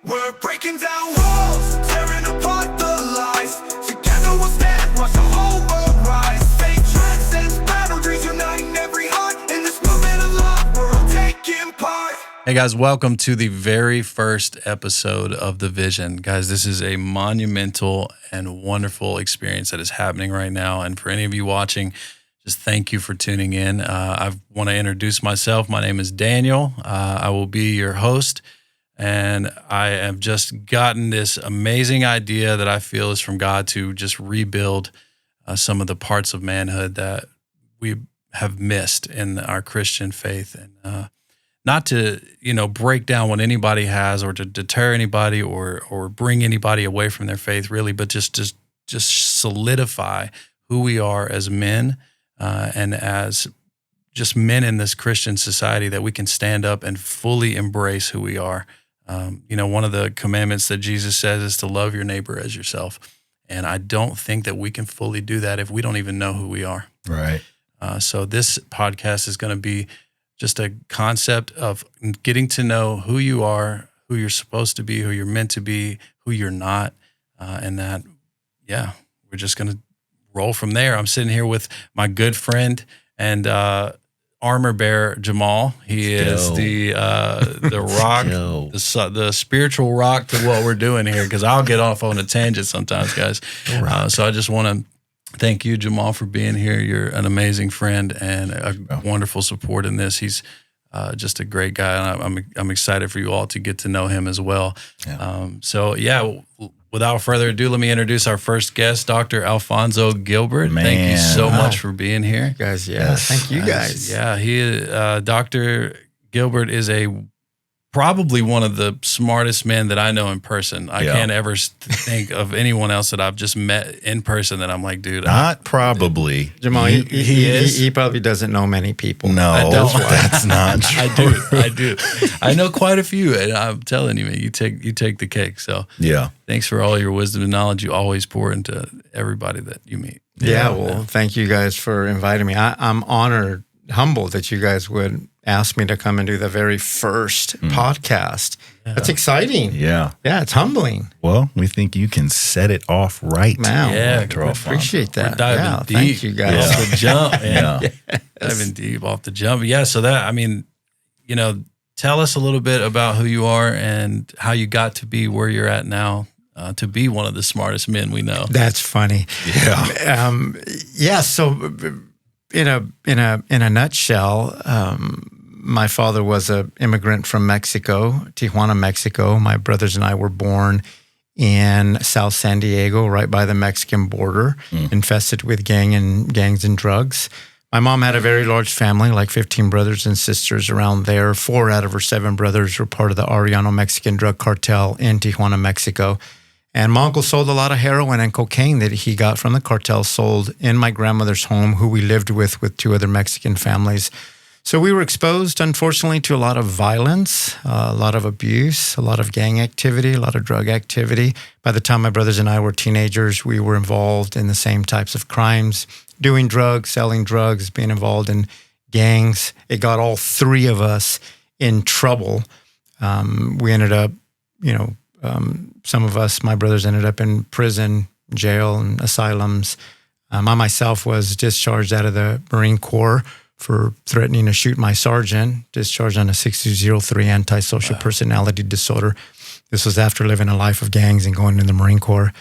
We're breaking down walls, tearing apart the lies. Together we'll stand, watch the whole world rise. Faith transcends boundaries, uniting every heart. In this movement of love, we're all taking part. Hey guys, welcome to the very first episode of The Vision. Guys, this is a monumental and wonderful experience that is happening right now. And for any of you watching, just thank you for tuning in. I want to introduce myself. My name is Daniel. I will be your host. And I have just gotten this amazing idea that I feel is from God to just rebuild some of the parts of manhood that we have missed in our Christian faith. And not to, break down what anybody has or to deter anybody or bring anybody away from their faith, really, but just solidify who we are as men and as just men in this Christian society, that we can stand up and fully embrace who we are. One of the commandments that Jesus says is to love your neighbor as yourself. And I don't think that we can fully do that if we don't even know who we are. Right. So this podcast is going to be just a concept of getting to know who you are, who you're supposed to be, who you're meant to be, who you're not. And that, we're just going to roll from there. I'm sitting here with my good friend and armor bearer, Jamal. He is the rock, the spiritual rock to what we're doing here, because I'll get off on a tangent sometimes, guys. So I just want to thank you, Jamal, for being here. You're an amazing friend and a wonderful support in this. He's just a great guy, and I'm excited for you all to get to know him as well. Yeah. Without further ado, let me introduce our first guest, Dr. Alfonso Gilbert. Thank you so much for being here. Guys, thank you guys. Dr. Gilbert is probably one of the smartest men that I know in person. I can't ever think of anyone else that I've just met in person that I'm like, dude. Probably. Jamal, he probably doesn't know many people. No, I don't. That's not true. I do. I know quite a few, and I'm telling you, man, you take the cake. So thanks for all your wisdom and knowledge you always pour into everybody that you meet. Thank you guys for inviting me. I'm honored, humbled that you guys would ask me to come and do the very first podcast. That's exciting. Yeah, it's humbling. Well, we think you can set it off right. Wow. Yeah, I appreciate that. We're diving deep. Thank you guys. Off the jump. Diving deep off the jump. Yeah, so that, tell us a little bit about who you are and how you got to be where you're at now, to be one of the smartest men we know. That's funny. Yeah. So in a nutshell, my father was an immigrant from Mexico, Tijuana, Mexico. My brothers and I were born in South San Diego, right by the Mexican border, infested with gangs and drugs. My mom had a very large family, like 15 brothers and sisters around there. 4 out of her 7 brothers were part of the Arellano Mexican drug cartel in Tijuana, Mexico. And my uncle sold a lot of heroin and cocaine that he got from the cartel, sold in my grandmother's home, who we lived with 2 other Mexican families. So we were exposed, unfortunately, to a lot of violence, a lot of abuse, a lot of gang activity, a lot of drug activity. By the time my brothers and I were teenagers, we were involved in the same types of crimes, doing drugs, selling drugs, being involved in gangs. It got all 3 of us in trouble. We ended up, some of us, my brothers, ended up in prison, jail, and asylums. I myself was discharged out of the Marine Corps for threatening to shoot my sergeant, discharged on a 6203 antisocial personality disorder. This was after living a life of gangs and going in the Marine Corps.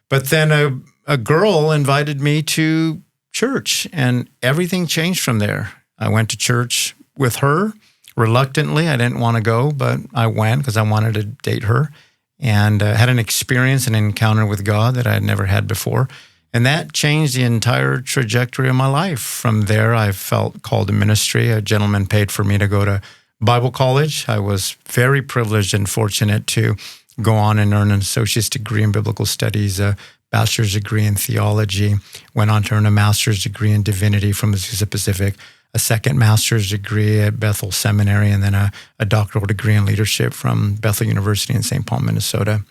But then a girl invited me to church, and everything changed from there. I went to church with her reluctantly. I didn't want to go, but I went because I wanted to date her, and had an experience, an encounter with God that I had never had before. And that changed the entire trajectory of my life. From there, I felt called to ministry. A gentleman paid for me to go to Bible college. I was very privileged and fortunate to go on and earn an associate's degree in biblical studies, a bachelor's degree in theology, went on to earn a master's degree in divinity from Azusa Pacific, a second master's degree at Bethel Seminary, and then a doctoral degree in leadership from Bethel University in St. Paul, Minnesota.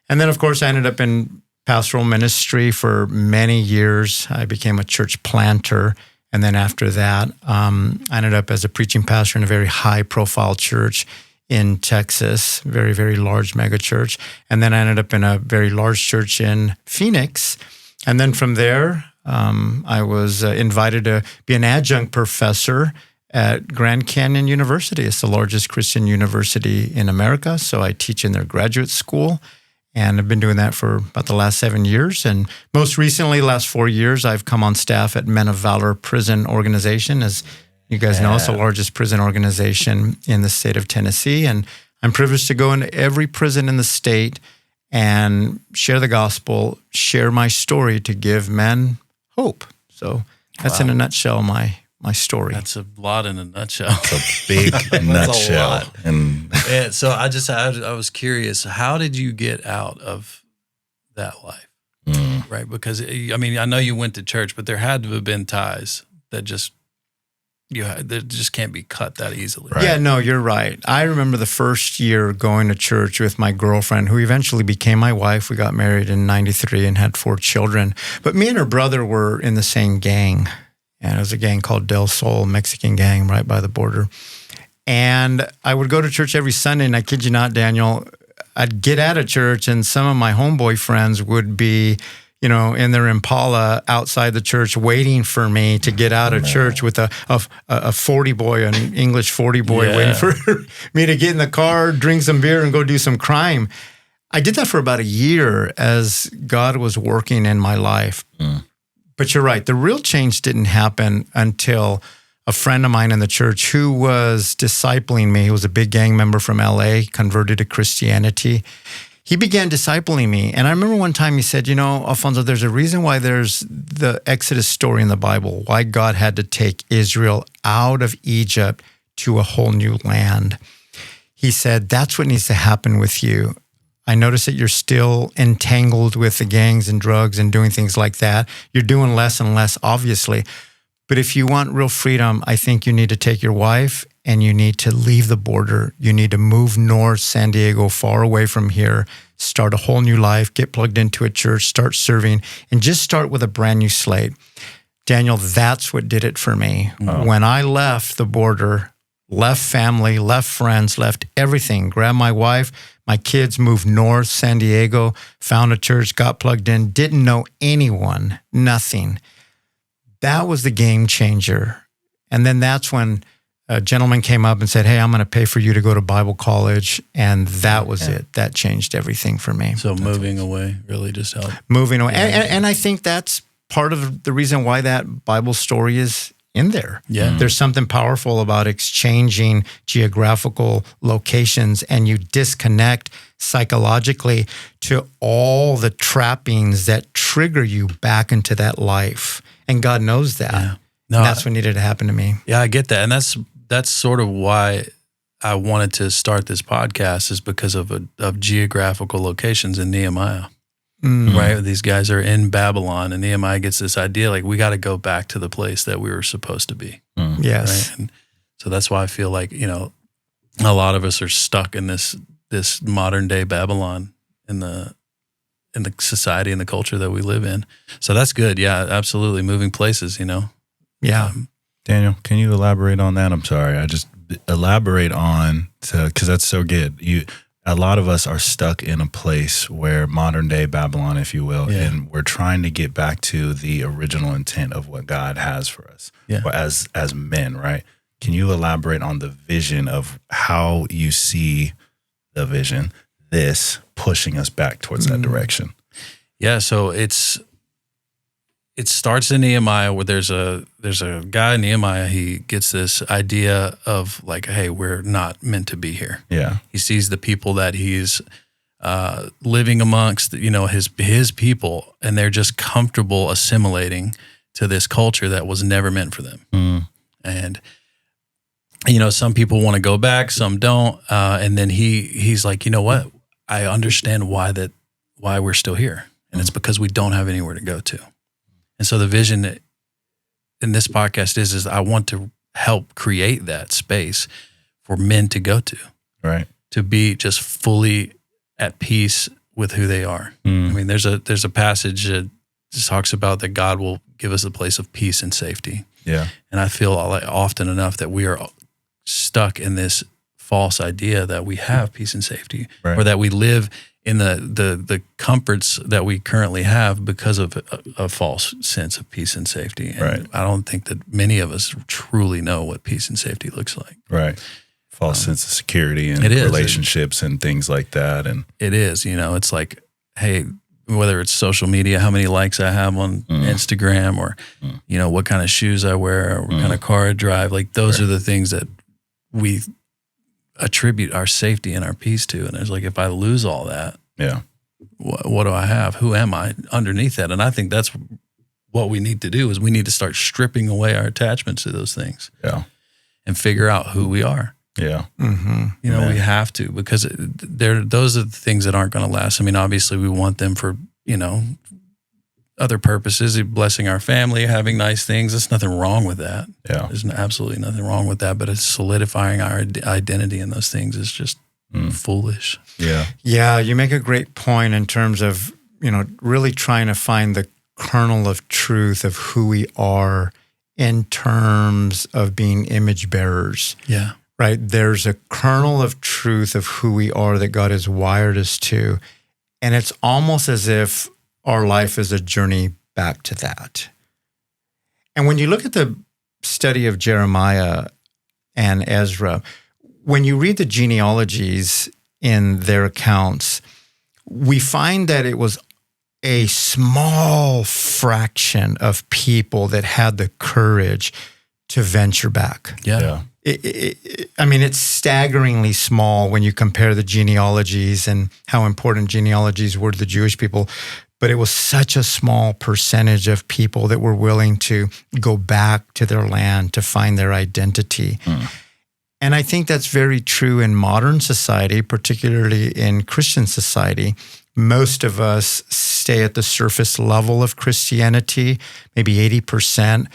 And then, of course, I ended up in pastoral ministry for many years. I became a church planter. And then after that, I ended up as a preaching pastor in a very high-profile church in Texas, very, very large mega church. And then I ended up in a very large church in Phoenix. And then from there, I was invited to be an adjunct professor at Grand Canyon University. It's the largest Christian university in America. So I teach in their graduate school. And I've been doing that for about the last 7 years. And most recently, last 4 years, I've come on staff at Men of Valor Prison Organization. As you guys know, it's the largest prison organization in the state of Tennessee. And I'm privileged to go into every prison in the state and share the gospel, share my story to give men hope. So that's in a nutshell my story. That's a lot in a nutshell. It's a big nutshell. lot. And Yeah, so I was curious, how did you get out of that life? Right? Because, I mean, I know you went to church, but there had to have been ties that just can't be cut that easily. Right. Yeah, no, you're right. I remember the first year going to church with my girlfriend, who eventually became my wife. We got married in 93 and had 4 children. But me and her brother were in the same gang. And it was a gang called Del Sol, Mexican gang right by the border. And I would go to church every Sunday, and I kid you not, Daniel, I'd get out of church, and some of my homeboy friends would be, in their Impala outside the church waiting for me to get out of church with a 40 boy, an English 40 boy, waiting for me to get in the car, drink some beer, and go do some crime. I did that for about a year as God was working in my life. But you're right. The real change didn't happen until a friend of mine in the church who was discipling me, he was a big gang member from LA, converted to Christianity. He began discipling me. And I remember one time he said, Alfonso, there's a reason why there's the Exodus story in the Bible, why God had to take Israel out of Egypt to a whole new land. He said, that's what needs to happen with you. I notice that you're still entangled with the gangs and drugs and doing things like that. You're doing less and less, obviously. But if you want real freedom, I think you need to take your wife and you need to leave the border. You need to move north, San Diego, far away from here, start a whole new life, get plugged into a church, start serving, and just start with a brand new slate. Daniel, that's what did it for me. Oh. When I left the border, left family, left friends, left everything, grabbed my wife, my kids, moved north, San Diego, found a church, got plugged in, didn't know anyone, nothing. That was the game changer. And then that's when a gentleman came up and said, hey, I'm going to pay for you to go to Bible college. And that was it. That changed everything for me. So moving away really just helped. Moving away. And I think that's part of the reason why that Bible story is in there. Yeah. There's something powerful about exchanging geographical locations, and you disconnect psychologically to all the trappings that trigger you back into that life. And God knows that. Yeah. No, and that's what needed to happen to me. Yeah, I get that. And that's sort of why I wanted to start this podcast, is because of geographical locations in Nehemiah. Right? These guys are in Babylon, and Nehemiah gets this idea, like, we got to go back to the place that we were supposed to be. Yes. Right? And so that's why I feel like, a lot of us are stuck in this modern day Babylon in the society and the culture that we live in. So that's good. Yeah, absolutely. Moving places, Yeah. Daniel, can you elaborate on that? I'm sorry. I just elaborate on, because that's so good. A lot of us are stuck in a place where modern day Babylon, if you will, and we're trying to get back to the original intent of what God has for us as men, right? Can you elaborate on the vision of how you see the vision, this pushing us back towards that direction? Yeah, so it starts in Nehemiah, where there's a guy in Nehemiah. He gets this idea of, like, hey, we're not meant to be here. Yeah, he sees the people that he's living amongst, his people, and they're just comfortable assimilating to this culture that was never meant for them. And some people want to go back, some don't. And then he's like, you know what? I understand why we're still here, and it's because we don't have anywhere to go to. And so the vision in this podcast is I want to help create that space for men to go to, right? To be just fully at peace with who they are. I mean, there's a passage that just talks about that God will give us a place of peace and safety. Yeah. And I feel like often enough that we are stuck in this false idea that we have peace and safety, Right. or that we live in the comforts that we currently have because of a false sense of peace and safety. And Right. I don't think that many of us truly know what peace and safety looks like. Right. False sense of security and it is. relationships and things like that. And It is, it's like, hey, whether it's social media, how many likes I have on Instagram, or, what kind of shoes I wear, or what kind of car I drive, like those are the things that we attribute our safety and our peace to. And it's like, if I lose all that, yeah. what do I have? Who am I underneath that? And I think that's what we need to do, is we need to start stripping away our attachments to those things. Yeah. And figure out who we are. Yeah. Mm-hmm. We have to, because those are the things that aren't going to last. I mean, obviously we want them for, other purposes, blessing our family, having nice things. There's nothing wrong with that. Yeah. There's absolutely nothing wrong with that, but it's solidifying our identity in those things is just foolish. Yeah. Yeah, you make a great point in terms of, really trying to find the kernel of truth of who we are in terms of being image bearers. Yeah. Right? There's a kernel of truth of who we are that God has wired us to. And it's almost as if our life is a journey back to that. And when you look at the study of Jeremiah and Ezra, when you read the genealogies in their accounts, we find that it was a small fraction of people that had the courage to venture back. Yeah. It's staggeringly small when you compare the genealogies and how important genealogies were to the Jewish people. But it was such a small percentage of people that were willing to go back to their land to find their identity. And I think that's very true in modern society, particularly in Christian society. Most of us stay at the surface level of Christianity, maybe 80%.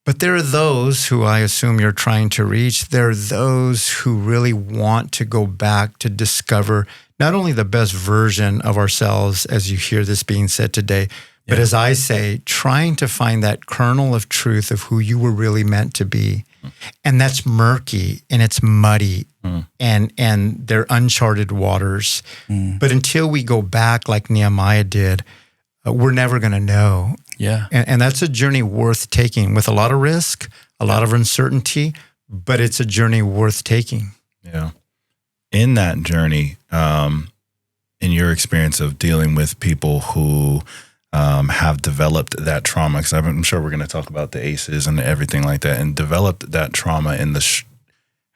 But there are those who I assume you're trying to reach. There are those who really want to go back to discover not only the best version of ourselves, as you hear this being said today, but as I say, trying to find that kernel of truth of who you were really meant to be. And that's murky and it's muddy and they're uncharted waters. But until we go back like Nehemiah did, we're never going to know. Yeah. And that's a journey worth taking with a lot of risk, a lot of uncertainty, but it's a journey worth taking. Yeah. In that journey, in your experience of dealing with people who have developed that trauma, because I'm sure we're going to talk about the ACEs and everything like that, and developed that trauma in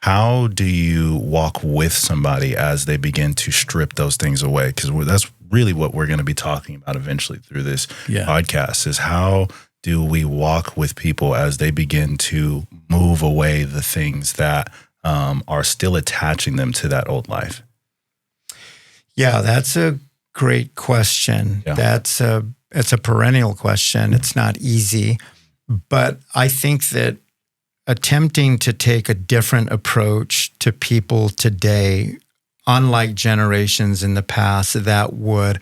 how do you walk with somebody as they begin to strip those things away? Because that's really what we're going to be talking about eventually through this podcast, is how do we walk with people as they begin to move away the things that are still attaching them to that old life? Yeah, that's a great question. Yeah. It's a perennial question. It's not easy, but I think that attempting to take a different approach to people today, unlike generations in the past that would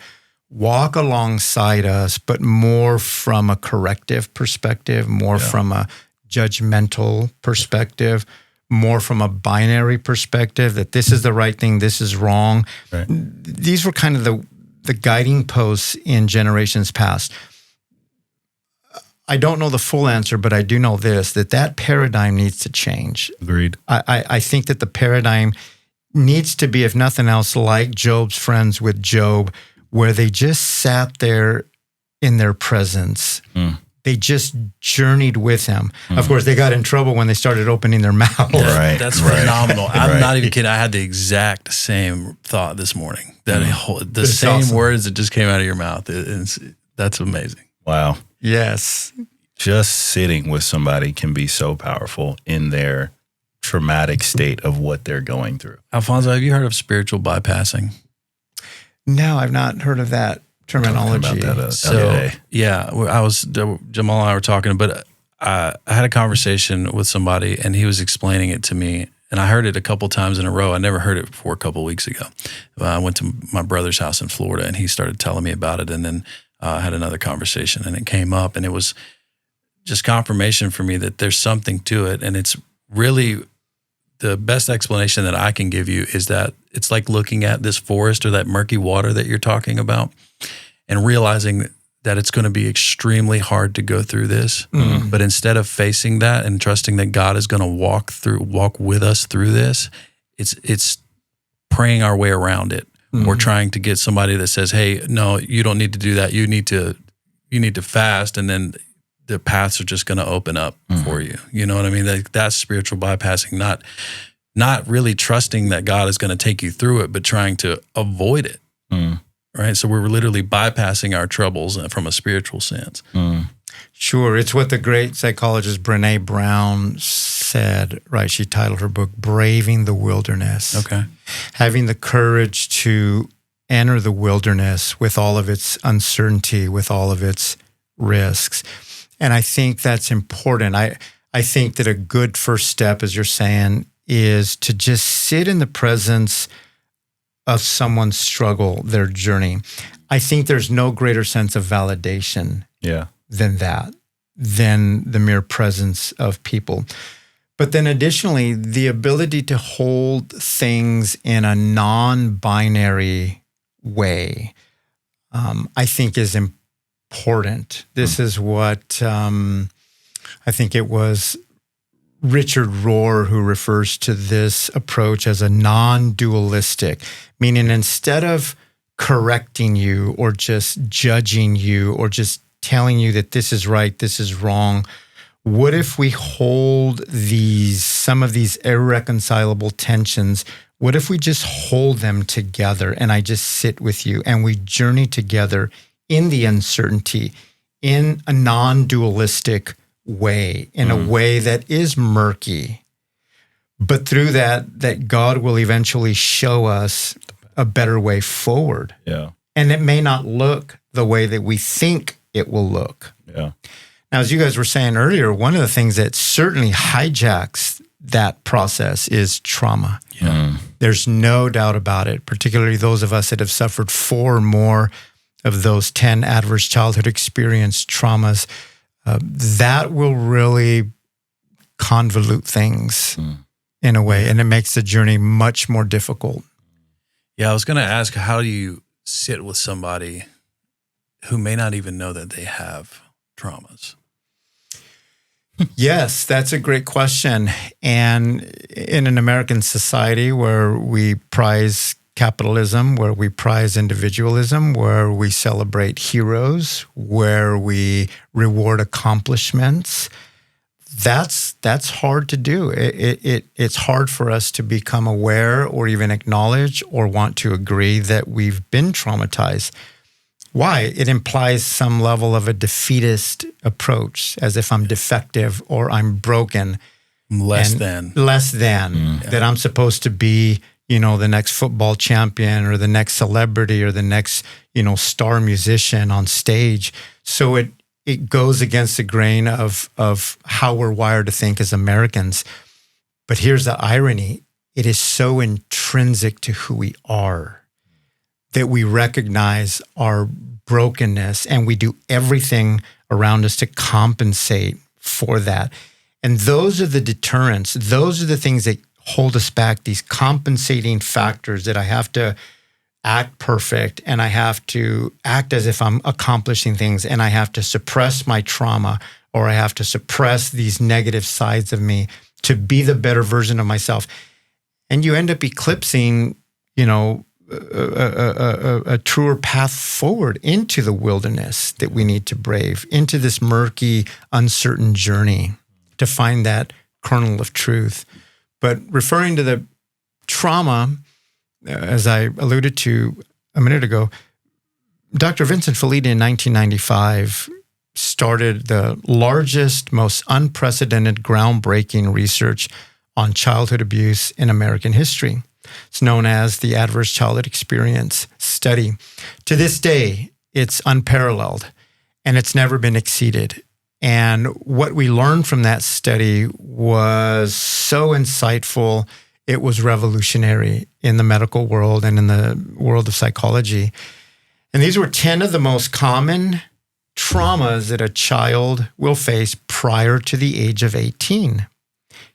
walk alongside us, but more from a corrective perspective, more from a judgmental perspective, more from a binary perspective, that this is the right thing, this is wrong. Right. These were kind of the guiding posts in generations past. I don't know the full answer, but I do know this, that paradigm needs to change. Agreed. I think that the paradigm needs to be, if nothing else, like Job's friends with Job, where they just sat there in their presence. They just journeyed with him. Of course, they got in trouble when they started opening their mouth. That's phenomenal. I'm not even kidding. I had the exact same thought this morning. The same awesome. words that just came out of your mouth. That's amazing. Wow. Yes. Just sitting with somebody can be so powerful in their traumatic state of what they're going through. Alfonso, have you heard of spiritual bypassing? No, I've not heard of that terminology. About that other day. Yeah, Jamal and I were talking, but I had a conversation with somebody and he was explaining it to me, and I heard it a couple times in a row. I never heard it before a couple of weeks ago. I went to my brother's house in Florida and he started telling me about it, and then I had another conversation and it came up, and it was just confirmation for me that there's something to it, and it's really the best explanation that I can give you is that it's like looking at this forest or that murky water that you're talking about and realizing that it's going to be extremely hard to go through this. But instead of facing that and trusting that God is going to walk with us through this, it's praying our way around it. We're trying to get somebody that says, hey, no, you don't need to do that. You need to fast, and then the paths are just going to open up for you. You know what I mean? That's spiritual bypassing, not really trusting that God is going to take you through it, but trying to avoid it. Right? So we're literally bypassing our troubles from a spiritual sense. Sure. It's what the great psychologist Brené Brown said, right? She titled her book, Braving the Wilderness. Okay. Having the courage to enter the wilderness with all of its uncertainty, with all of its risks. And I think that's important. I think that a good first step, as you're saying, is to just sit in the presence of someone's struggle, their journey. I think there's no greater sense of validation than that, than the mere presence of people. But then additionally, the ability to hold things in a non-binary way, I think is important. This is what I think it was Richard Rohr who refers to this approach as a non-dualistic, meaning instead of correcting you or just judging you or just telling you that this is right, this is wrong, what if we hold some of these irreconcilable tensions? What if we just hold them together and I just sit with you and we journey together in the uncertainty, in a non-dualistic way, in a way that is murky, but through that God will eventually show us a better way forward. Yeah. And it may not look the way that we think it will look. Yeah. Now, as you guys were saying earlier, one of the things that certainly hijacks that process is trauma. Yeah. There's no doubt about it, particularly those of us that have suffered 4 or more of those 10 adverse childhood experience traumas. That will really convolute things in a way, and it makes the journey much more difficult. Yeah, I was going to ask, how do you sit with somebody who may not even know that they have traumas? Yes, that's a great question. And in an American society where we prize capitalism, where we prize individualism, where we celebrate heroes, where we reward accomplishments, that's hard to do. It's hard for us to become aware or even acknowledge or want to agree that we've been traumatized. Why? It implies some level of a defeatist approach, as if I'm defective or I'm broken. Less than. That I'm supposed to be, the next football champion or the next celebrity or the next, star musician on stage. So it goes against the grain of how we're wired to think as Americans. But here's the irony. It is so intrinsic to who we are that we recognize our brokenness and we do everything around us to compensate for that. And those are the deterrents. Those are the things that hold us back, these compensating factors that I have to act perfect and I have to act as if I'm accomplishing things and I have to suppress my trauma or I have to suppress these negative sides of me to be the better version of myself. And you end up eclipsing, a truer path forward into the wilderness that we need to brave, into this murky, uncertain journey to find that kernel of truth. But referring to the trauma, as I alluded to a minute ago, Dr. Vincent Felitti in 1995 started the largest, most unprecedented, groundbreaking research on childhood abuse in American history. It's known as the Adverse Childhood Experience Study. To this day, it's unparalleled, and it's never been exceeded. And what we learned from that study was so insightful, it was revolutionary in the medical world and in the world of psychology. And these were 10 of the most common traumas that a child will face prior to the age of 18.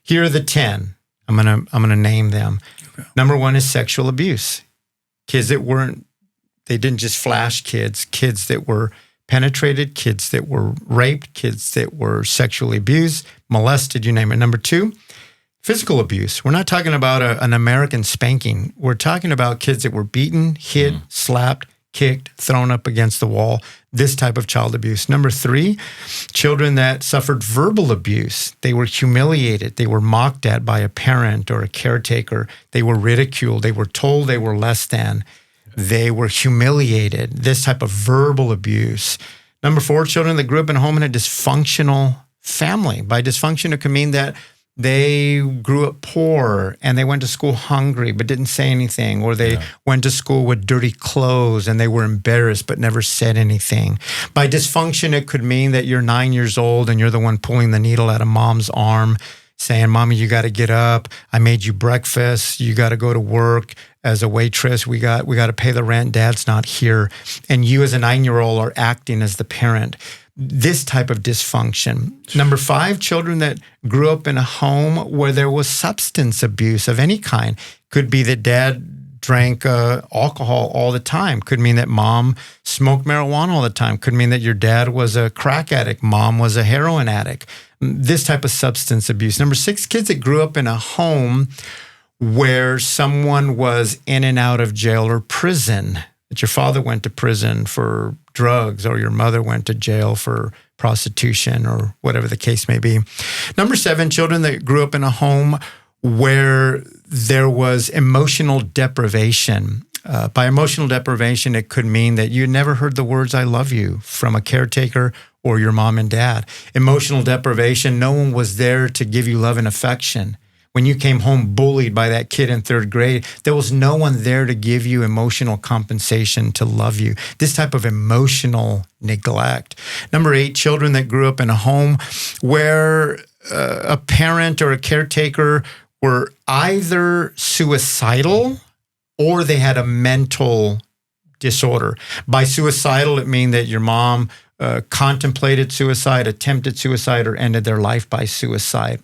Here are the 10. I'm gonna name them. Okay. Number one is sexual abuse. Kids that they didn't just flash kids that were penetrated, kids that were raped, kids that were sexually abused, molested, you name it. Number two, physical abuse. We're not talking about an American spanking. We're talking about kids that were beaten, hit, slapped, kicked, thrown up against the wall, this type of child abuse. Number three, children that suffered verbal abuse. They were humiliated. They were mocked at by a parent or a caretaker. They were ridiculed. They were told they were less than. They were humiliated. This type of verbal abuse. Number four, children that grew up in a home in a dysfunctional family. By dysfunction, it could mean that they grew up poor and they went to school hungry but didn't say anything, or they went to school with dirty clothes and they were embarrassed but never said anything. By dysfunction, it could mean that you're 9 years old and you're the one pulling the needle out of mom's arm, saying, "Mommy, you got to get up. I made you breakfast. You got to go to work as a waitress. We got to pay the rent. Dad's not here." And you as a 9-year-old are acting as the parent. This type of dysfunction. Number five, children that grew up in a home where there was substance abuse of any kind. Could be that dad drank alcohol all the time. Could mean that mom smoked marijuana all the time. Could mean that your dad was a crack addict. Mom was a heroin addict. This type of substance abuse. Number six, kids that grew up in a home where someone was in and out of jail or prison. That your father went to prison for drugs or your mother went to jail for prostitution or whatever the case may be. Number seven, children that grew up in a home where there was emotional deprivation. By emotional deprivation, it could mean that you never heard the words "I love you" from a caretaker or your mom and dad. Emotional deprivation, no one was there to give you love and affection. When you came home bullied by that kid in third grade, there was no one there to give you emotional compensation to love you. This type of emotional neglect. Number eight, children that grew up in a home where a parent or a caretaker were either suicidal or they had a mental disorder. By suicidal, it means that your mom contemplated suicide, attempted suicide, or ended their life by suicide.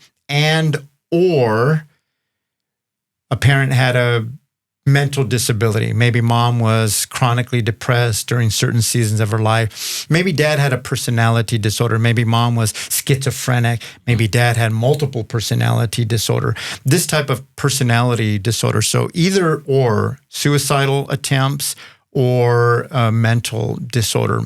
Or a parent had a mental disability. Maybe mom was chronically depressed during certain seasons of her life. Maybe dad had a personality disorder. Maybe mom was schizophrenic. Maybe dad had multiple personality disorder. This type of personality disorder. So either or, suicidal attempts or a mental disorder.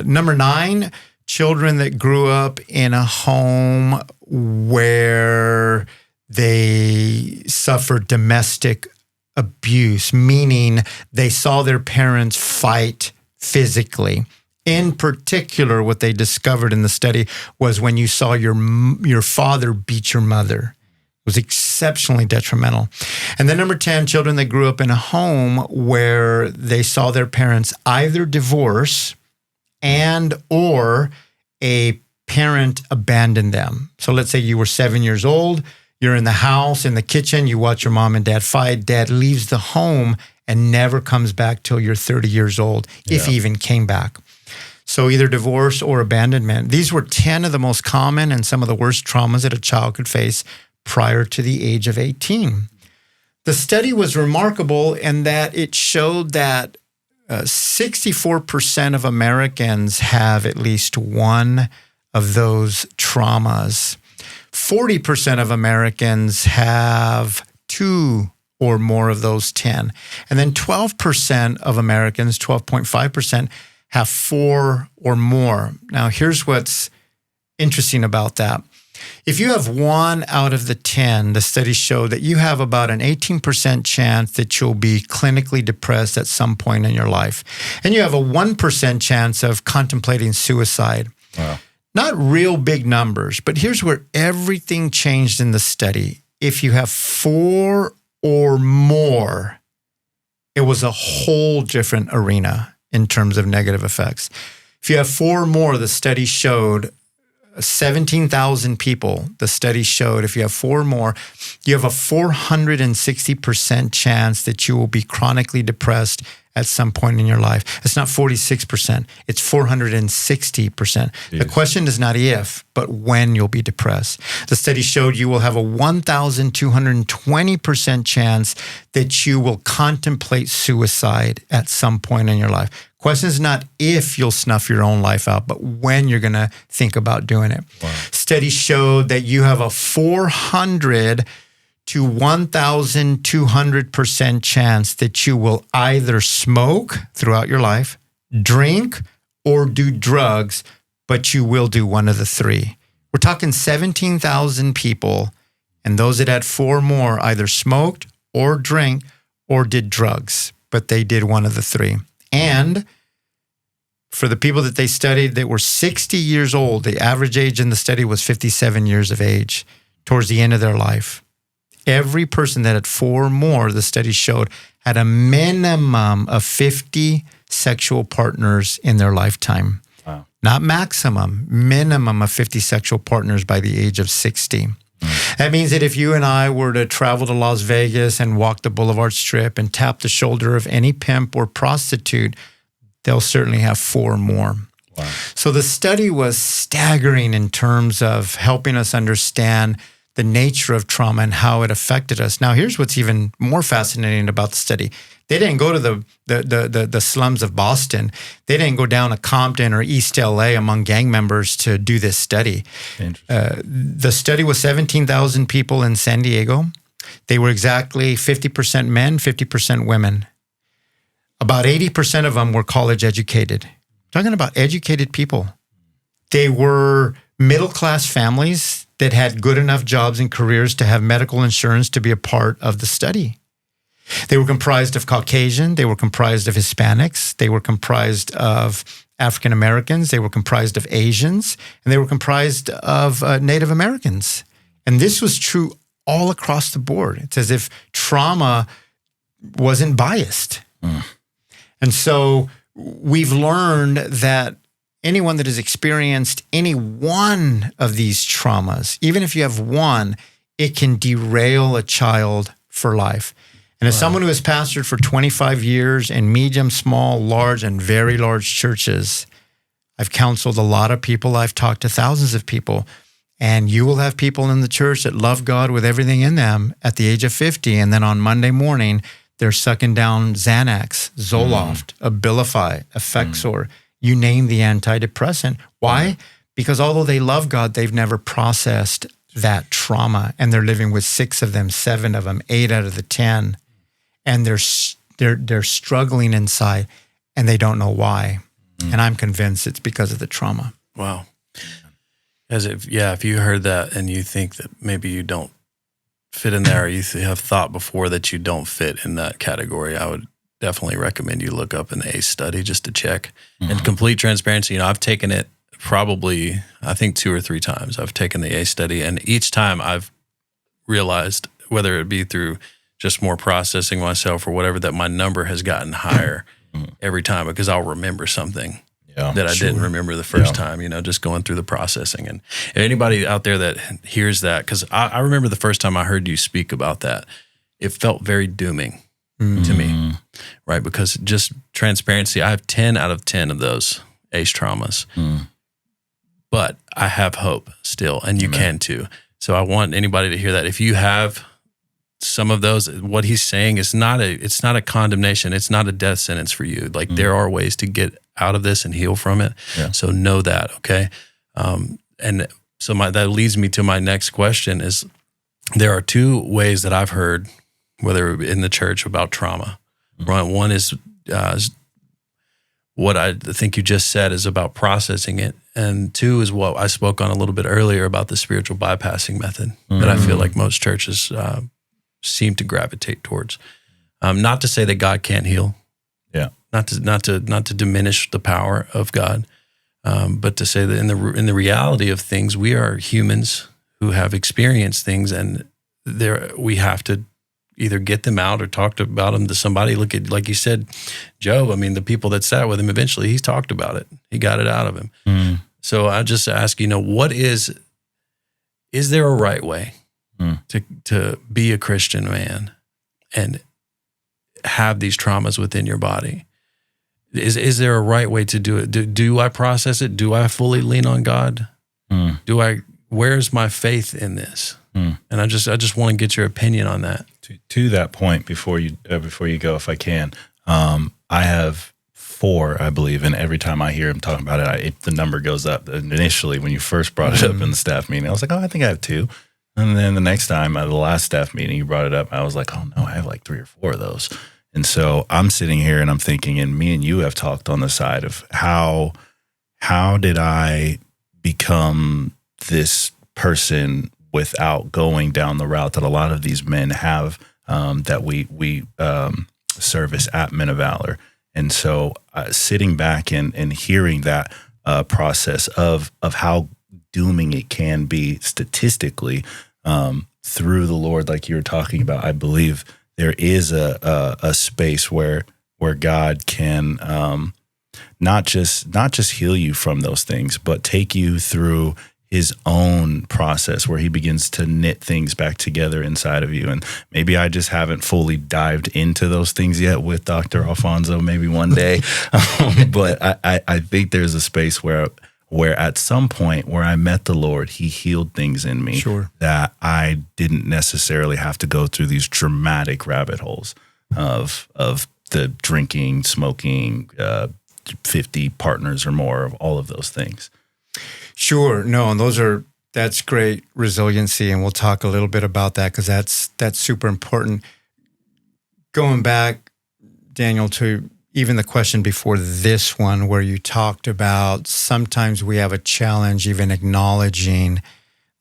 Number nine, children that grew up in a home where they suffered domestic abuse, meaning they saw their parents fight physically. In particular, what they discovered in the study was when you saw your father beat your mother. It was exceptionally detrimental. And then number 10, children that grew up in a home where they saw their parents either divorce and or a parent abandoned them. So let's say you were 7 years old, you're in the house, in the kitchen, you watch your mom and dad fight, dad leaves the home and never comes back till you're 30 years old, if he even came back. So either divorce or abandonment. These were 10 of the most common and some of the worst traumas that a child could face prior to the age of 18. The study was remarkable in that it showed that 64% of Americans have at least one of those traumas. 40% of Americans have 2 or more of those 10. And then 12% of Americans, 12.5%, have 4 or more. Now, here's what's interesting about that. If you have 1 out of the 10, the studies show that you have about an 18% chance that you'll be clinically depressed at some point in your life. And you have a 1% chance of contemplating suicide. Wow. Not real big numbers, but here's where everything changed in the study. If you have 4 or more, it was a whole different arena in terms of negative effects. If you have 4 or more, the study showed 17,000 people. The study showed if you have 4 or more, you have a 460% chance that you will be chronically depressed at some point in your life. It's not 46%. It's 460%. The question is not if, but when you'll be depressed. The study showed you will have a 1,220% chance that you will contemplate suicide at some point in your life. Question is not if you'll snuff your own life out, but when you're going to think about doing it. Wow. Study showed that you have a 400 to 1,200% chance that you will either smoke throughout your life, drink, or do drugs, but you will do one of the three. We're talking 17,000 people, and those that had 4 more either smoked or drank or did drugs, but they did one of the three. And for the people that they studied that were 60 years old, the average age in the study was 57 years of age towards the end of their life. Every person that had 4 more, the study showed, had a minimum of 50 sexual partners in their lifetime. Wow. Not maximum, minimum of 50 sexual partners by the age of 60. That means that if you and I were to travel to Las Vegas and walk the Boulevard Strip and tap the shoulder of any pimp or prostitute, they'll certainly have 4 more. Wow. So the study was staggering in terms of helping us understand the nature of trauma and how it affected us. Now, here's what's even more fascinating about the study. They didn't go to the slums of Boston. They didn't go down to Compton or East LA among gang members to do this study. The study was 17,000 people in San Diego. They were exactly 50% men, 50% women. About 80% of them were college educated. Talking about educated people. They were middle-class families that had good enough jobs and careers to have medical insurance to be a part of the study. They were comprised of Caucasian, they were comprised of Hispanics, they were comprised of African Americans, they were comprised of Asians, and they were comprised of Native Americans. And this was true all across the board. It's as if trauma wasn't biased. And so we've learned that anyone that has experienced any one of these traumas, even if you have one, it can derail a child for life. And as someone who has pastored for 25 years in medium, small, large, and very large churches, I've counseled a lot of people. I've talked to thousands of people. And you will have people in the church that love God with everything in them at the age of 50. And then on Monday morning, they're sucking down Xanax, Zoloft, Abilify, Effexor, you name the antidepressant. Why? Because although they love God, they've never processed that trauma. And they're living with 6 of them, 7 of them, 8 out of the 10. And they're struggling inside and they don't know why. And I'm convinced it's because of the trauma. Wow. If you heard that and you think that maybe you don't fit in there, or you have thought before that you don't fit in that category, I would definitely recommend you look up an ACE study just to check. And complete transparency, I've taken it probably, I think 2 or 3 times. I've taken the ACE study, and each time I've realized, whether it be through just more processing myself or whatever, that my number has gotten higher every time, because I'll remember something that I didn't remember the first time, just going through the processing. And if anybody out there that hears that, because I remember the first time I heard you speak about that, it felt very dooming to me, right? Because just transparency, I have 10 out of 10 of those ACE traumas, but I have hope still, and you can too. So I want anybody to hear that. If you have some of those, what he's saying is it's not a condemnation. It's not a death sentence for you. Like there are ways to get out of this and heal from it. Yeah. So know that, okay? And so that leads me to my next question is, there are 2 ways that I've heard, whether in the church, about trauma. One is what I think you just said is about processing it. And 2 is what I spoke on a little bit earlier about the spiritual bypassing method that I feel like most churches seem to gravitate towards. Not to say that God can't heal. Yeah. Not to diminish the power of God, but to say that in the reality of things, we are humans who have experienced things, and we have to either get them out or talk about them to somebody. Look at, like you said, Job. I mean, the people that sat with him, eventually he talked about it. He got it out of him. So I just ask, what is there a right way to be a Christian man and have these traumas within your body? Is there a right way to do it? Do I process it? Do I fully lean on God? Where's my faith in this? And I just want to get your opinion on that. To that point, before you go, if I can, I have 4, I believe, and every time I hear him talking about it, the number goes up. Initially, when you first brought it up in the staff meeting, I was like, oh, I think I have 2. And then the next time at the last staff meeting, you brought it up, I was like, oh no, I have like 3 or 4 of those. And so I'm sitting here and I'm thinking, and me and you have talked on the side of how did I become this person without going down the route that a lot of these men have, that we service at Men of Valor. And so sitting back and hearing that process of how dooming it can be statistically through the Lord, like you were talking about, I believe there is a space where God can not just heal you from those things, but take you through his own process where he begins to knit things back together inside of you. And maybe I just haven't fully dived into those things yet with Dr. Alfonso, maybe one day. But I think there's a space where at some point where I met the Lord, he healed things in me that I didn't necessarily have to go through these dramatic rabbit holes of the drinking, smoking, 50 partners or more, of all of those things. Sure. No, and that's great resiliency. And we'll talk a little bit about that because that's super important. Going back, Daniel, to even the question before this one, where you talked about sometimes we have a challenge even acknowledging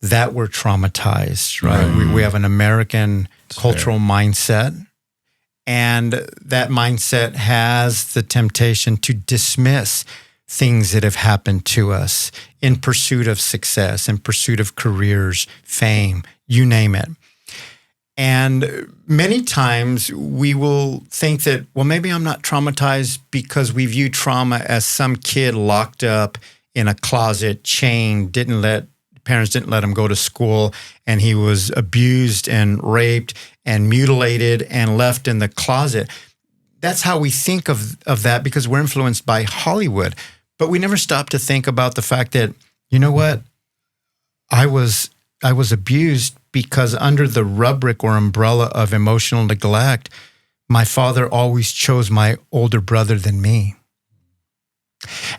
that we're traumatized, right? We have an American cultural mindset, and that mindset has the temptation to dismiss things that have happened to us in pursuit of success, in pursuit of careers, fame, you name it. And many times we will think that, well, maybe I'm not traumatized because we view trauma as some kid locked up in a closet, chained, parents didn't let him go to school, and he was abused and raped and mutilated and left in the closet. That's how we think of that because we're influenced by Hollywood. But we never stop to think about the fact that, you know what, I was abused because under the rubric or umbrella of emotional neglect, my father always chose my older brother than me.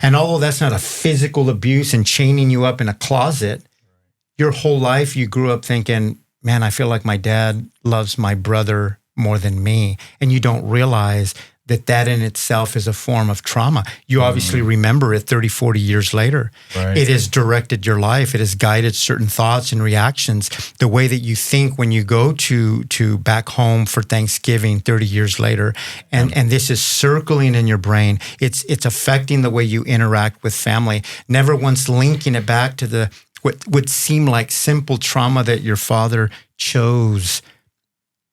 And although that's not a physical abuse and chaining you up in a closet, your whole life you grew up thinking, man, I feel like my dad loves my brother more than me. And you don't realize that in itself is a form of trauma. You obviously remember it 30, 40 years later. Right. It has directed your life. It has guided certain thoughts and reactions. The way that you think when you go to back home for Thanksgiving 30 years later, and this is circling in your brain. It's affecting the way you interact with family, never once linking it back to what would seem like simple trauma that your father chose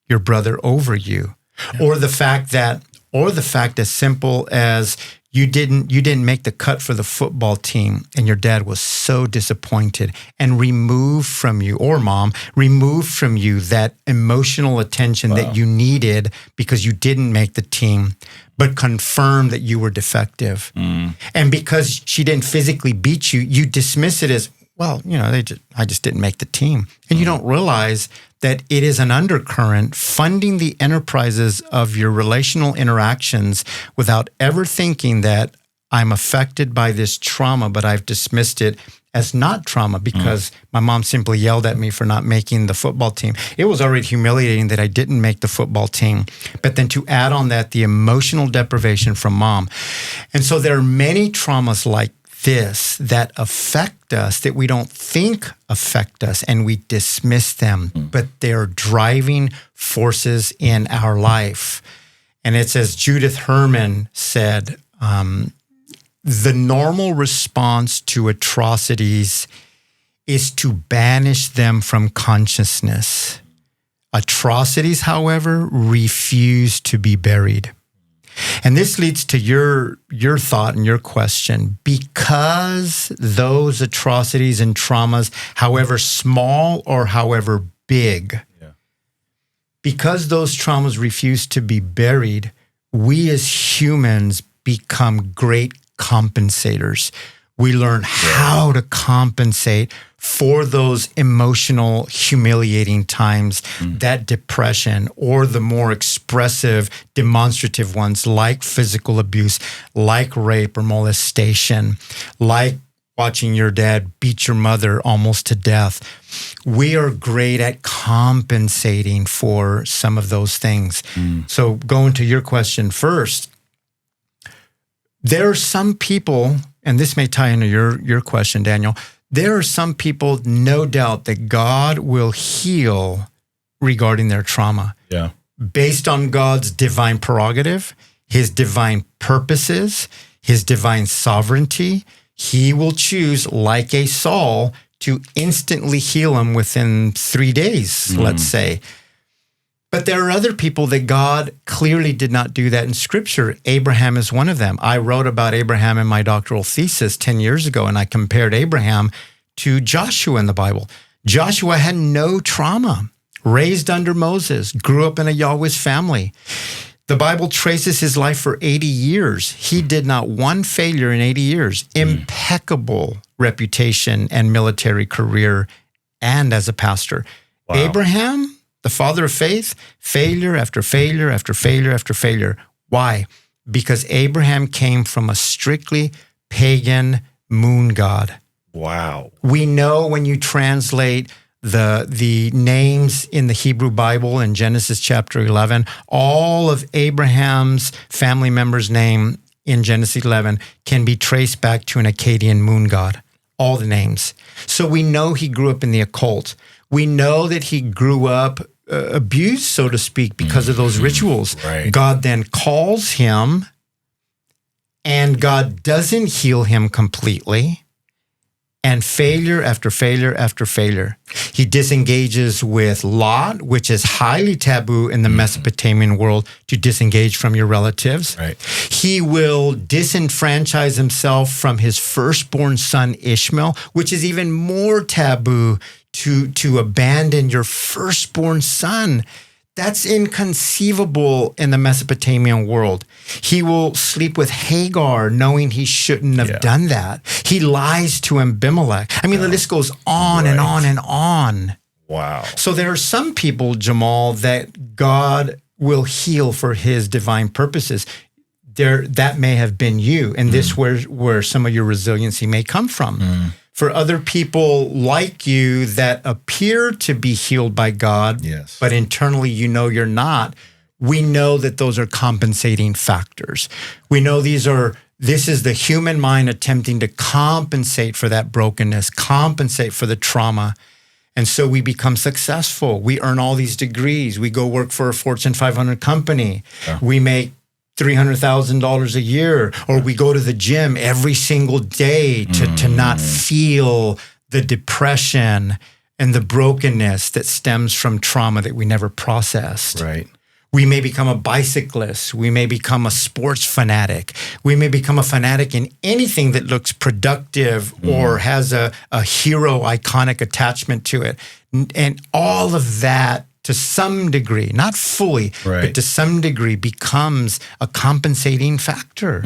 your brother over you. Yeah. Or the fact as simple as you didn't make the cut for the football team and your dad was so disappointed and removed from you, or mom removed from you that emotional attention that you needed because you didn't make the team, but confirmed that you were defective. And because she didn't physically beat you, you dismiss it as, well, I just didn't make the team. And you don't realize that it is an undercurrent funding the enterprises of your relational interactions without ever thinking that I'm affected by this trauma, but I've dismissed it as not trauma because my mom simply yelled at me for not making the football team. It was already humiliating that I didn't make the football team, but then to add on that, the emotional deprivation from mom. And so there are many traumas like this that affect us that we don't think affect us, and we dismiss them, but they're driving forces in our life. And it's as Judith Herman said, the normal response to atrocities is to banish them from consciousness. Atrocities, however, refuse to be buried. And this leads to your thought and your question. Because those atrocities and traumas, however small or however big, because those traumas refuse to be buried, we as humans become great compensators. We learn how to compensate for those emotional, humiliating times, that depression, or the more expressive, demonstrative ones like physical abuse, like rape or molestation, like watching your dad beat your mother almost to death. We are great at compensating for some of those things. So going to your question first, there are some people, and this may tie into your question, Daniel, there are some people, no doubt, that God will heal regarding their trauma. Yeah. Based on God's divine prerogative, his divine purposes, his divine sovereignty, he will choose, like a Saul, to instantly heal him within 3 days, let's say. But there are other people that God clearly did not do that in Scripture. Abraham is one of them. I wrote about Abraham in my doctoral thesis 10 years ago, and I compared Abraham to Joshua in the Bible. Joshua had no trauma, raised under Moses, grew up in a Yahweh's family. The Bible traces his life for 80 years. He did not one failure in 80 years. Impeccable reputation and military career, and as a pastor. Wow. Abraham, the father of faith, failure after failure after failure after failure. Why? Because Abraham came from a strictly pagan moon god. Wow. We know when you translate the names in the Hebrew Bible in Genesis chapter 11, all of Abraham's family members' name in Genesis 11 can be traced back to an Akkadian moon god, all the names. So we know he grew up in the occult. We know that he grew up abused, so to speak, because of those rituals. Right. God then calls him, and God doesn't heal him completely. And failure after failure after failure. He disengages with Lot, which is highly taboo in the Mesopotamian world, to disengage from your relatives. Right. He will disenfranchise himself from his firstborn son, Ishmael, which is even more taboo to abandon your firstborn son. That's inconceivable in the Mesopotamian world. He will sleep with Hagar, knowing he shouldn't have done that. He lies to Abimelech. I mean, the list goes on and on and on. Wow. So there are some people, Jamal, that God will heal for his divine purposes. That may have been you, and this where some of your resiliency may come from. For other people like you that appear to be healed by God, but internally you know you're not, we know that those are compensating factors. We know this is the human mind attempting to compensate for that brokenness, compensate for the trauma. And so we become successful. We earn all these degrees. We go work for a Fortune 500 company. We make $300,000 a year, or we go to the gym every single day to not feel the depression and the brokenness that stems from trauma that we never processed. Right. We may become a bicyclist. We may become a sports fanatic. We may become a fanatic in anything that looks productive or has a hero iconic attachment to it. And all of that, to some degree, not fully, but to some degree, becomes a compensating factor.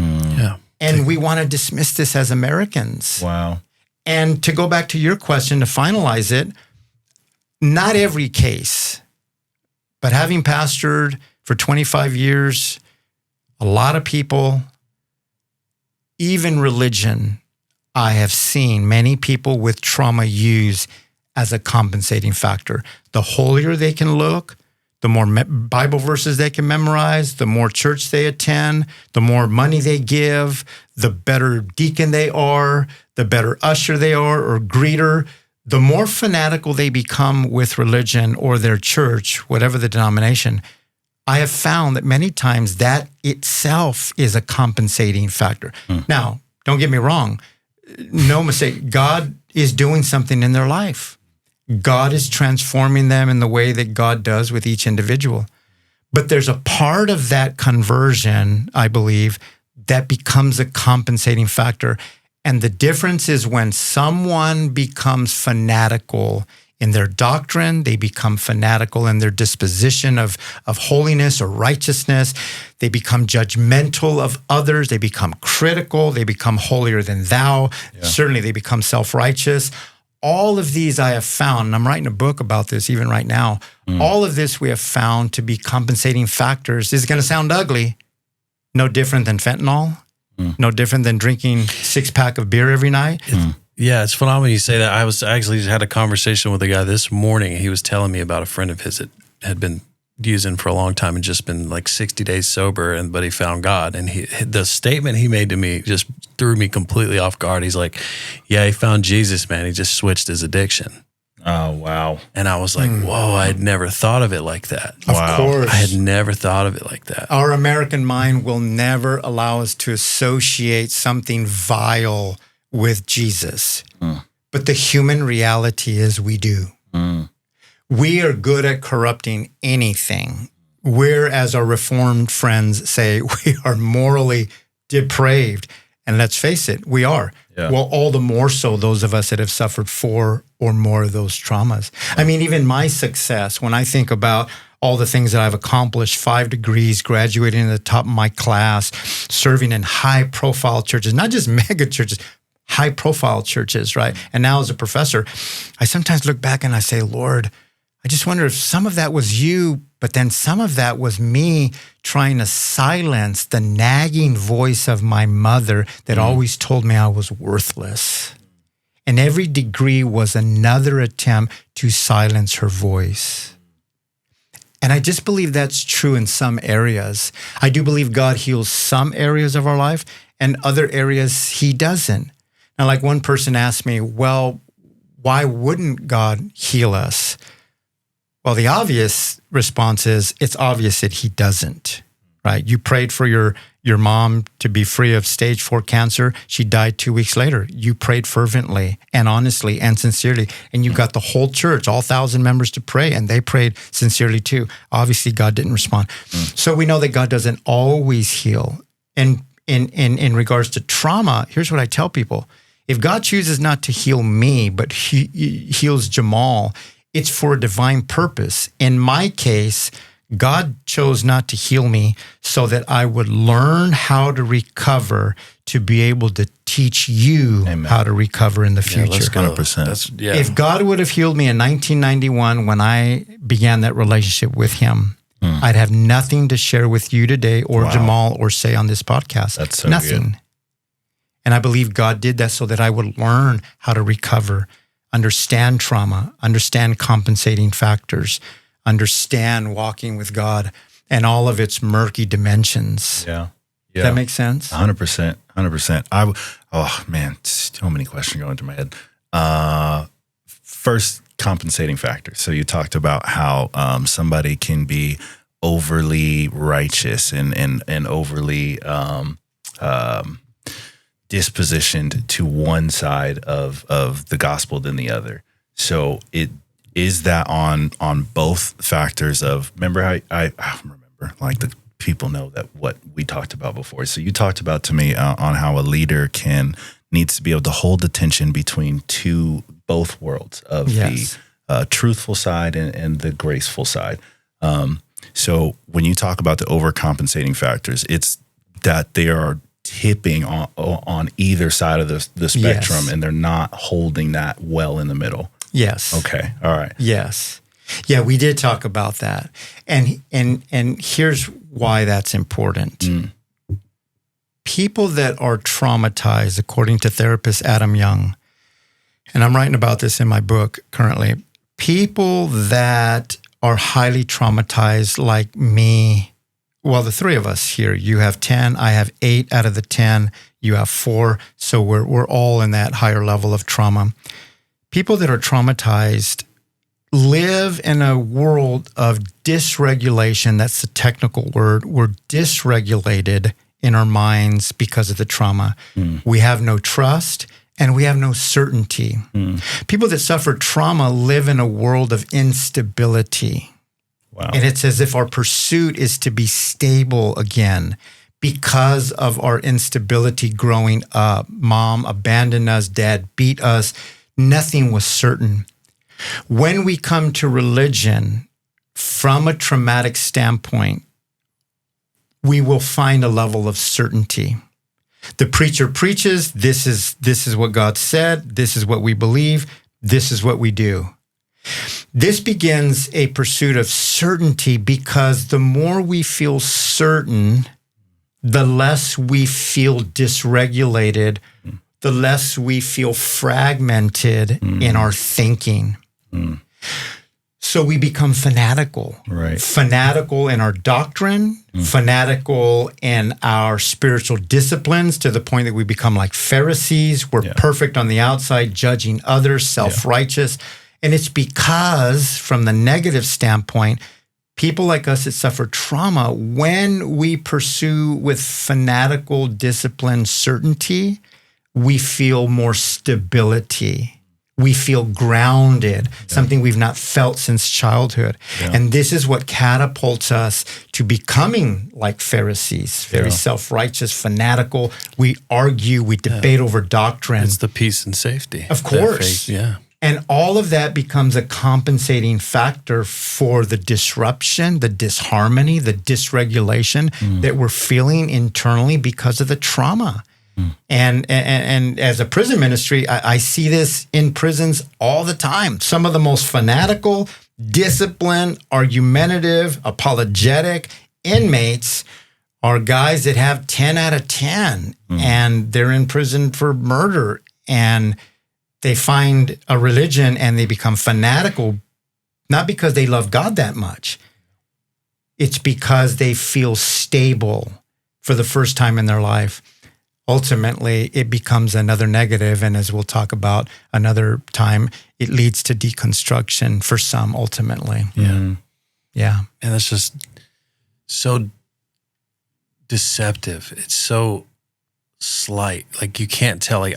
And we want to dismiss this as Americans. Wow. And to go back to your question, to finalize it, not every case, but having pastored for 25 years, a lot of people, even religion, I have seen many people with trauma use as a compensating factor. The holier they can look, the more Bible verses they can memorize, the more church they attend, the more money they give, the better deacon they are, the better usher they are or greeter, the more fanatical they become with religion or their church, whatever the denomination. I have found that many times that itself is a compensating factor. Now, don't get me wrong. No mistake. God is doing something in their life. God is transforming them in the way that God does with each individual. But there's a part of that conversion, I believe, that becomes a compensating factor. And the difference is when someone becomes fanatical in their doctrine. They become fanatical in their disposition of holiness or righteousness. They become judgmental of others. They become critical. They become holier than thou. Yeah. Certainly, they become self-righteous. All of these I have found, and I'm writing a book about this even right now, all of this we have found to be compensating factors. This is going to sound ugly. No different than fentanyl. No different than drinking 6-pack of beer every night. Yeah, it's phenomenal you say that. I actually had a conversation with a guy this morning. He was telling me about a friend of his that had been using for a long time and just been like 60 days sober, but he found God. And the statement he made to me just threw me completely off guard. He's like, yeah, he found Jesus, man. He just switched his addiction. Oh, wow. And I was like, whoa, I had never thought of it like that. Of course. I had never thought of it like that. Our American mind will never allow us to associate something vile with Jesus. But the human reality is we do. We are good at corrupting anything. We're, as our Reformed friends say, we are morally depraved. And let's face it, we are. Yeah. Well, all the more so those of us that have suffered 4 or more of those traumas. I mean, even my success, when I think about all the things that I've accomplished, 5 degrees, graduating in the top of my class, serving in high-profile churches, not just mega churches, high-profile churches, right? And now as a professor, I sometimes look back and I say, Lord, I just wonder if some of that was you, but then some of that was me trying to silence the nagging voice of my mother that always told me I was worthless. And every degree was another attempt to silence her voice. And I just believe that's true in some areas. I do believe God heals some areas of our life and other areas he doesn't. Now, like one person asked me, well, why wouldn't God heal us? Well, the obvious response is it's obvious that he doesn't, right? You prayed for your mom to be free of stage 4 cancer. She died 2 weeks later. You prayed fervently and honestly and sincerely, and you got the whole church, all 1,000 members to pray, and they prayed sincerely too. Obviously, God didn't respond. So we know that God doesn't always heal. And in regards to trauma, here's what I tell people. If God chooses not to heal me, but he heals Jamal, it's for a divine purpose. In my case, God chose not to heal me so that I would learn how to recover to be able to teach you how to recover in the future. Let's go. 100%. If God would have healed me in 1991 when I began that relationship with him, I'd have nothing to share with you today or Jamal or say on this podcast. That's so nothing. Good. And I believe God did that so that I would learn how to recover, understand trauma, understand compensating factors, understand walking with God and all of its murky dimensions. Yeah. Does that make sense? 100%. 100%. Oh man, so many questions going through my head. First, compensating factors. So you talked about how somebody can be overly righteous and overly dispositioned to one side of the gospel than the other. So it is that on both factors of, remember how I remember, like the people know that what we talked about before. So you talked about to me on how a leader needs to be able to hold the tension between both worlds of the truthful side and the graceful side. So when you talk about the overcompensating factors, it's that they are tipping on either side of the spectrum, and they're not holding that well in the middle. Yes. Okay. All right. Yes. Yeah, we did talk about that. And here's why that's important. People that are traumatized, according to therapist Adam Young, and I'm writing about this in my book currently, people that are highly traumatized like me, well, the 3 of us here, you have 10, I have 8 out of the 10, you have 4, so we're all in that higher level of trauma. People that are traumatized live in a world of dysregulation. That's the technical word. We're dysregulated in our minds because of the trauma. We have no trust and we have no certainty. People that suffer trauma live in a world of instability. Wow. And it's as if our pursuit is to be stable again because of our instability growing up. Mom abandoned us, dad beat us. Nothing was certain. When we come to religion from a traumatic standpoint, we will find a level of certainty. The preacher preaches, this is what God said, this is what we believe, this is what we do. This begins a pursuit of certainty because the more we feel certain, the less we feel dysregulated, the less we feel fragmented in our thinking. So we become fanatical. Right. Fanatical in our doctrine, fanatical in our spiritual disciplines to the point that we become like Pharisees. We're perfect on the outside, judging others, self-righteous. And it's because, from the negative standpoint, people like us that suffer trauma, when we pursue with fanatical discipline certainty, we feel more stability. We feel grounded, something we've not felt since childhood. And this is what catapults us to becoming like Pharisees, very self-righteous, fanatical. We argue, we debate over doctrine. It's the peace and safety. Of course. Yeah. And all of that becomes a compensating factor for the disruption, the disharmony, the dysregulation that we're feeling internally because of the trauma. And as a prison ministry, I see this in prisons all the time. Some of the most fanatical, disciplined, argumentative, apologetic inmates are guys that have 10 out of 10 and they're in prison for murder, and they find a religion and they become fanatical, not because they love God that much. It's because they feel stable for the first time in their life. Ultimately, it becomes another negative, and as we'll talk about another time, it leads to deconstruction for some ultimately. Yeah. And it's just so deceptive. It's so slight. Like, you can't tell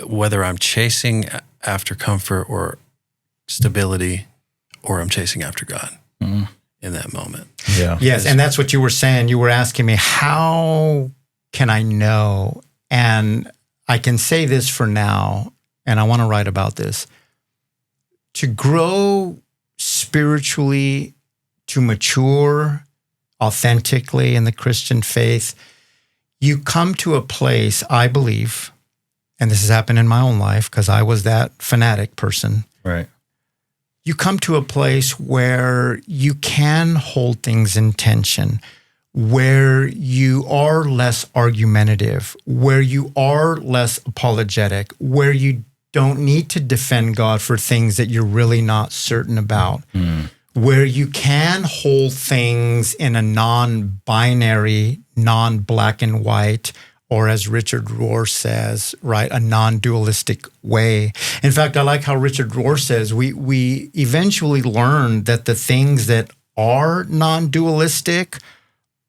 whether I'm chasing after comfort or stability, or I'm chasing after God in that moment. Yeah. Yes, and that's what you were saying. You were asking me, how can I know? And I can say this for now, and I want to write about this. To grow spiritually, to mature authentically in the Christian faith, you come to a place, I believe, and this has happened in my own life because I was that fanatic person. Right. You come to a place where you can hold things in tension, where you are less argumentative, where you are less apologetic, where you don't need to defend God for things that you're really not certain about, where you can hold things in a non-binary, non-black and white, or as Richard Rohr says, right, a non-dualistic way. In fact, I like how Richard Rohr says, we eventually learn that the things that are non-dualistic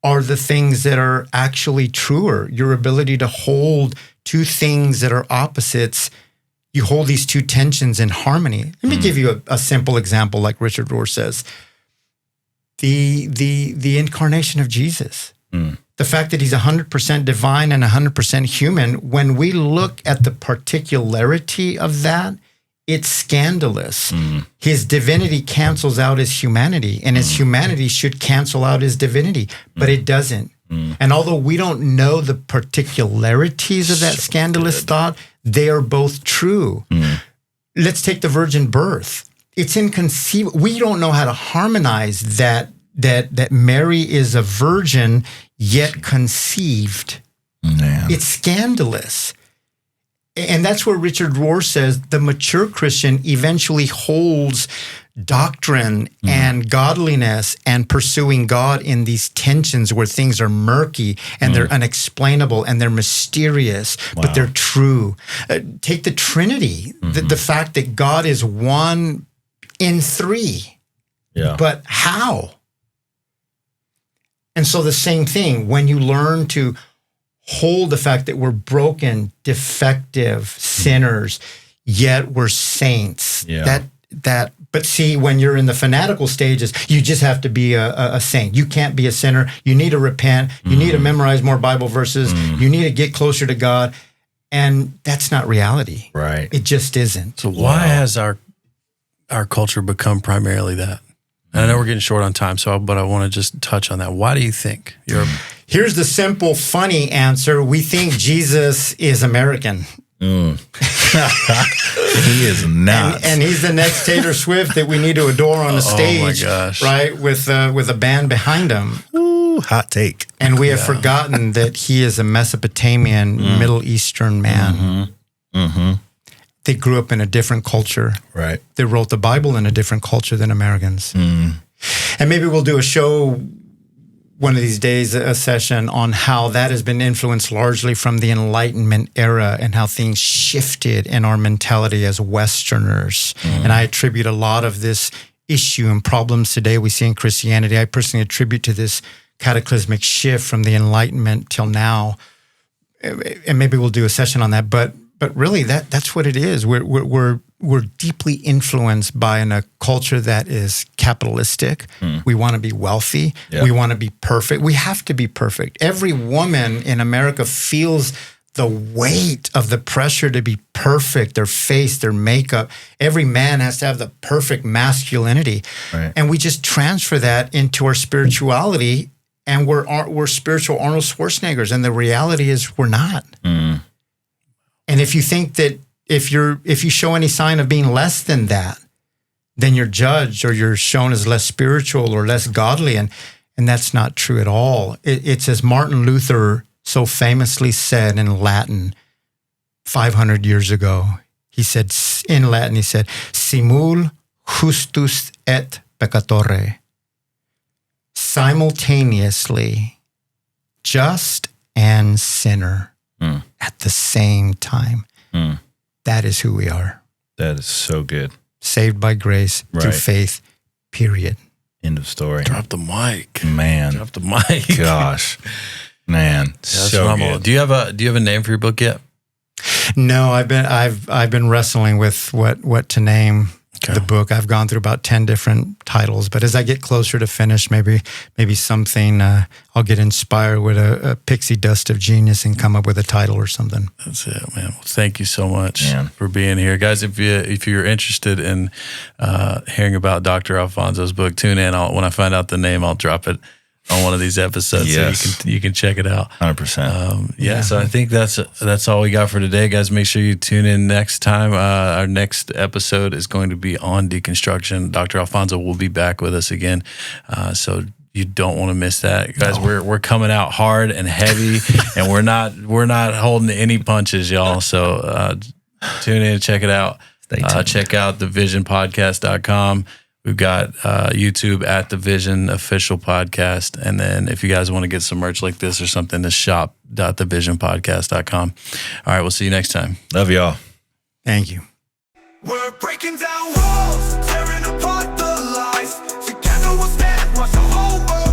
are the things that are actually truer. Your ability to hold two things that are opposites, you hold these two tensions in harmony. Let me give you a simple example, like Richard Rohr says. The incarnation of Jesus. The fact that he's 100% divine and 100% human, when we look at the particularity of that, it's scandalous. His divinity cancels out his humanity, and his humanity should cancel out his divinity, but it doesn't. And although we don't know the particularities of that scandalous thought, they are both true. Let's take the virgin birth. It's inconceivable. We don't know how to harmonize that Mary is a virgin yet conceived. Man. It's scandalous. And that's where Richard Rohr says the mature Christian eventually holds doctrine and godliness and pursuing God in these tensions where things are murky and they're unexplainable and they're mysterious, but they're true. Take the Trinity, the fact that God is one in three. Yeah. But how? And so the same thing, when you learn to hold the fact that we're broken, defective, sinners, yet we're saints. Yeah. But see, when you're in the fanatical stages, you just have to be a saint. You can't be a sinner. You need to repent. You need to memorize more Bible verses. You need to get closer to God. And that's not reality. Right. It just isn't. So why has our our culture become primarily that? And I know we're getting short on time, but I want to just touch on that. Why do you think Here's the simple, funny answer. We think Jesus is American. He is not. And he's the next Taylor Swift that we need to adore on the stage, right? With a band behind him. Ooh, hot take. And we have forgotten that he is a Mesopotamian, Middle Eastern man. They grew up in a different culture. Right. They wrote the Bible in a different culture than Americans. And maybe we'll do a show one of these days, a session on how that has been influenced largely from the Enlightenment era and how things shifted in our mentality as Westerners. And I attribute a lot of this issue and problems today we see in Christianity, I personally attribute to this cataclysmic shift from the Enlightenment till now. And maybe we'll do a session on that. But really, that's what it is. We're deeply influenced by a culture that is capitalistic. We want to be wealthy. Yeah. We want to be perfect. We have to be perfect. Every woman in America feels the weight of the pressure to be perfect, their face, their makeup. Every man has to have the perfect masculinity. Right. And we just transfer that into our spirituality, and we're spiritual Arnold Schwarzeneggers. And the reality is we're not. And if you think that if you show any sign of being less than that, then you're judged or you're shown as less spiritual or less godly. And that's not true at all. It's as Martin Luther so famously said in Latin 500 years ago. He said, in Latin, simul justus et peccatore. Simultaneously, just and sinner. At the same time. That is who we are. That is so good. Saved by grace through faith, period. End of story. Drop the mic. Man. Drop the mic. Gosh. Man. That's so phenomenal. good. Do you have a name for your book yet? No, I've been wrestling with what to name the book. I've gone through about 10 different titles, but as I get closer to finish, maybe something I'll get inspired with a pixie dust of genius and come up with a title or something. That's it, man. Well, thank you so much for being here, guys. If you're interested in hearing about Dr. Alfonso's book, tune in. When I find out the name, I'll drop it on one of these episodes, so you can check it out. 100%. So I think that's all we got for today, guys. Make sure you tune in next time. Our next episode is going to be on deconstruction. Dr. Alfonso will be back with us again, so you don't want to miss that, guys. No. We're coming out hard and heavy, and we're not holding any punches, y'all. So tune in, check it out. Check out thevisionpodcast.com. We've got YouTube at The Vision Official Podcast. And then if you guys want to get some merch like this or something, to shop.thevisionpodcast.com. All right, we'll see you next time. Love y'all. Thank you. We're breaking down walls, tearing apart the lies. Together we'll stand, watch the whole world